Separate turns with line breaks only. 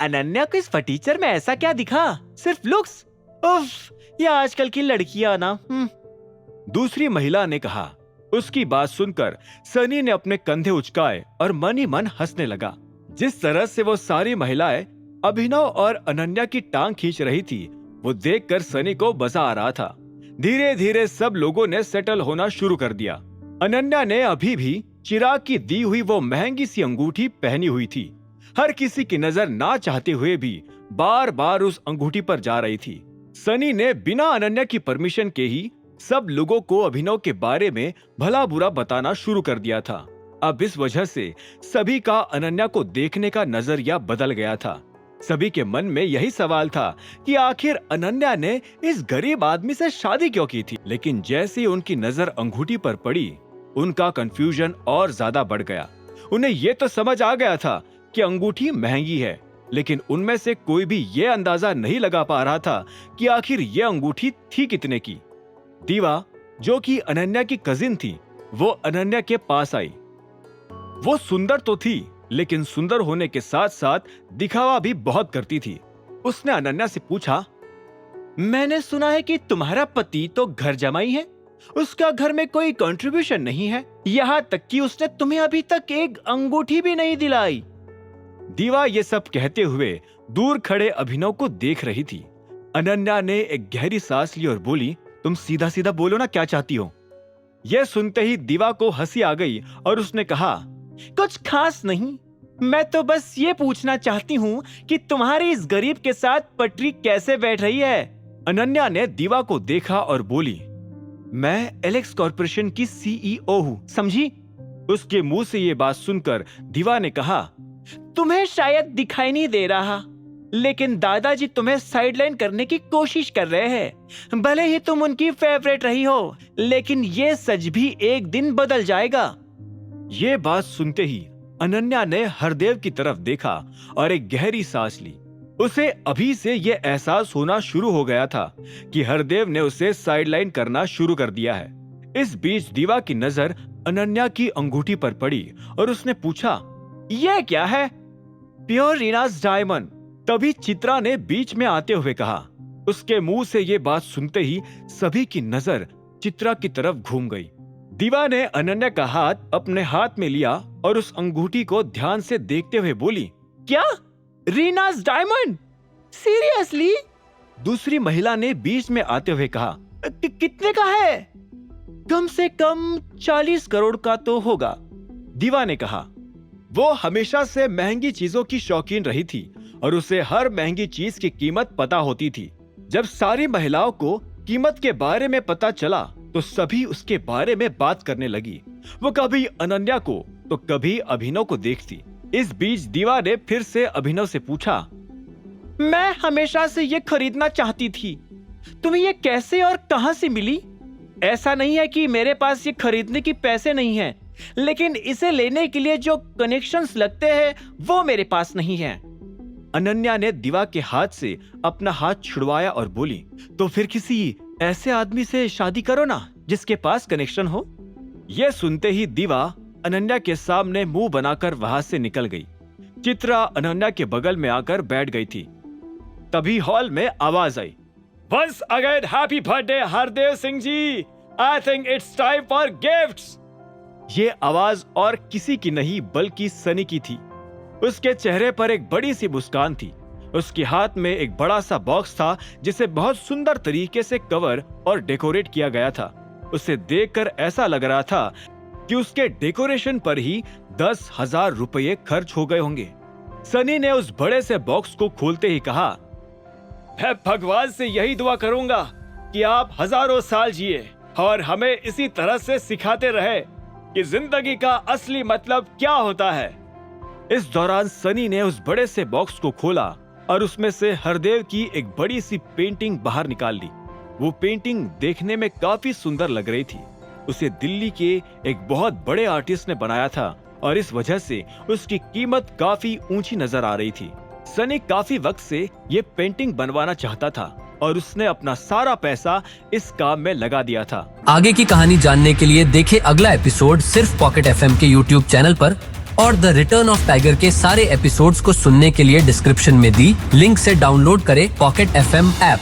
अनन्या को इस फटीचर में ऐसा क्या दिखा? सिर्फ लुक्स? उफ, ये आजकल की लड़कियां ना।
दूसरी महिला ने कहा। उसकी बात सुनकर सनी ने अपने कंधे उचकाए और मन ही मन हंसने लगा। जिस तरह से वो सारी महिलाएं अभिनव और अनन्या की टांग खींच रही थी, वो देखकर सनी को मजा आ रहा था। धीरे धीरे सब लोगों ने सेटल होना शुरू कर दिया। अनन्या ने अभी भी चिराग की दी हुई वो महंगी सी अंगूठी पहनी हुई थी। हर किसी की नजर ना चाहते हुए भी बार बार उस अंगूठी पर जा रही थी। सनी ने बिना अनन्या की परमिशन के ही सब लोगों को अभिनव के बारे में भला बुरा बताना शुरू कर दिया था। अब इस वजह से सभी का अनन्या को देखने का नजरिया बदल गया था। सभी के मन में यही सवाल था कि आखिर अनन्या ने इस गरीब आदमी से शादी क्यों की थी। लेकिन जैसे ही उनकी नजर अंगूठी पर पड़ी, उनका कंफ्यूजन और ज्यादा बढ़ गया। उन्हें ये तो समझ आ गया था कि अंगूठी महंगी है, लेकिन उनमें से कोई भी ये अंदाजा नहीं लगा पा रहा था कि आखिर ये अंगूठी थी कितने की। दीवा, जो कि अनन्या की कजिन थी, वो अनन्या के पास आई। वो सुंदर तो थी, लेकिन सुंदर होने के साथ साथ दिखावा भी बहुत करती थी। उसने अनन्या से पूछा,
मैंने सुना है कि तुम्हारा पति तो घर जमाई है, उसका घर में कोई कंट्रीब्यूशन नहीं है, यहाँ तक कि उसने तुम्हें अभी तक एक अंगूठी भी नहीं दिलाई।
दीवा ये सब कहते हुए दूर खड़े अभिनव को देख रही थी। अनन्या ने एक गहरी सांस ली और बोली, तुम सीधा सीधा बोलो ना, क्या चाहती हो? यह सुनते ही दीवा को हंसी आ गई और उसने कहा,
कुछ खास नहीं, मैं तो बस ये पूछना चाहती हूँ कि तुम्हारी इस गरीब के साथ पटरी कैसे बैठ रही है।
अनन्या ने दीवा को देखा और बोली, मैं एलेक्स कॉर्पोरेशन की CEO हूँ, समझी? उसके मुंह से ये बात सुनकर दीवा ने कहा,
तुम्हें शायद दिखाई नहीं दे रहा, लेकिन दादाजी तुम्हें साइडलाइन करने की कोशिश कर रहे हैं। भले ही तुम उनकी फेवरेट रही हो, लेकिन ये सच भी एक दिन बदल जाएगा।
ये बात सुनते ही अनन्या ने हरदेव की तरफ देखा और एक गहरी सांस ली। उसे अभी से ये एहसास होना शुरू हो गया था कि हरदेव ने उसे साइडलाइन करना शुरू कर दिया है। इस बीच दीवा की नजर अनन्या की अंगूठी पर पड़ी और उसने पूछा,
यह क्या है?
प्योर रीनास डायमंड। तभी चित्रा ने बीच में आते हुए कहा। उसके मुंह से ये बात सुनते ही सभी की नजर चित्रा की तरफ घूम गई। दीवा ने अनन्या का हाथ अपने हाथ में लिया और उस अंगूठी को ध्यान से देखते हुए बोली,
क्या? रीनास डायमंड? सीरियसली?
दूसरी महिला ने बीच में आते हुए कहा,
कितने का है?
कम से कम 40 करोड़ का तो होगा, दीवा ने कहा। वो हमेशा से महंगी चीजों की शौकीन रही थी और उसे हर महंगी चीज की कीमत पता होती थी। जब सारी महिलाओं को कीमत के बारे में पता चला तो सभी उसके बारे में बात करने लगी। वो कभी अनन्या को तो कभी अभिनव को देखती। इस बीच दीवा ने फिर से अभिनव से पूछा,
मैं हमेशा से ये खरीदना चाहती थी, तुम्हें ये कैसे और कहां से मिली? ऐसा नहीं है कि मेरे पास ये खरीदने की पैसे नहीं हैं, लेकिन इसे लेने के लिए जो कनेक्शंस लगते हैं वो मेरे पास नहीं है।
अनन्या ने दीवा के हाथ से अपना हाथ छुड़वाया और बोली, तो फिर किसी ऐसे आदमी से शादी करो ना जिसके पास कनेक्शन हो। यह सुनते ही दीवा अनन्या के सामने मुंह बनाकर वहां से निकल गई। चित्रा अनन्या के बगल में आकर बैठ गई थी। तभी हॉल में आवाज आई, once again happy birthday Hardev Singh ji, I think it's time for gifts. ये आवाज और किसी की नहीं बल्कि सनी की थी। उसके चेहरे पर एक बड़ी सी मुस्कान थी। उसके हाथ में एक बड़ा सा बॉक्स था जिसे बहुत सुंदर तरीके से कवर और डेकोरेट किया गया था। उसे देखकर ऐसा लग रहा था कि उसके डेकोरेशन पर ही 10,000 रुपये खर्च हो गए होंगे। सनी ने उस बड़े से बॉक्स को खोलते ही कहा, मैं भगवान से यही दुआ करूंगा कि आप हजारों साल जिए और हमें इसी तरह से सिखाते रहे कि जिंदगी का असली मतलब क्या होता है। इस दौरान सनी ने उस बड़े से बॉक्स को खोला और उसमें से हरदेव की एक बड़ी सी पेंटिंग बाहर निकाल ली। वो पेंटिंग देखने में काफी सुंदर लग रही थी। उसे दिल्ली के एक बहुत बड़े आर्टिस्ट ने बनाया था और इस वजह से उसकी कीमत काफी ऊंची नजर आ रही थी। सनी काफी वक्त से ये पेंटिंग बनवाना चाहता था और उसने अपना सारा पैसा इस काम में लगा दिया था।
आगे की कहानी जानने के लिए देखें अगला एपिसोड सिर्फ पॉकेट FM के YouTube चैनल पर। और द रिटर्न ऑफ टाइगर के सारे एपिसोड्स को सुनने के लिए डिस्क्रिप्शन में दी लिंक से डाउनलोड करें पॉकेट FM ऐप।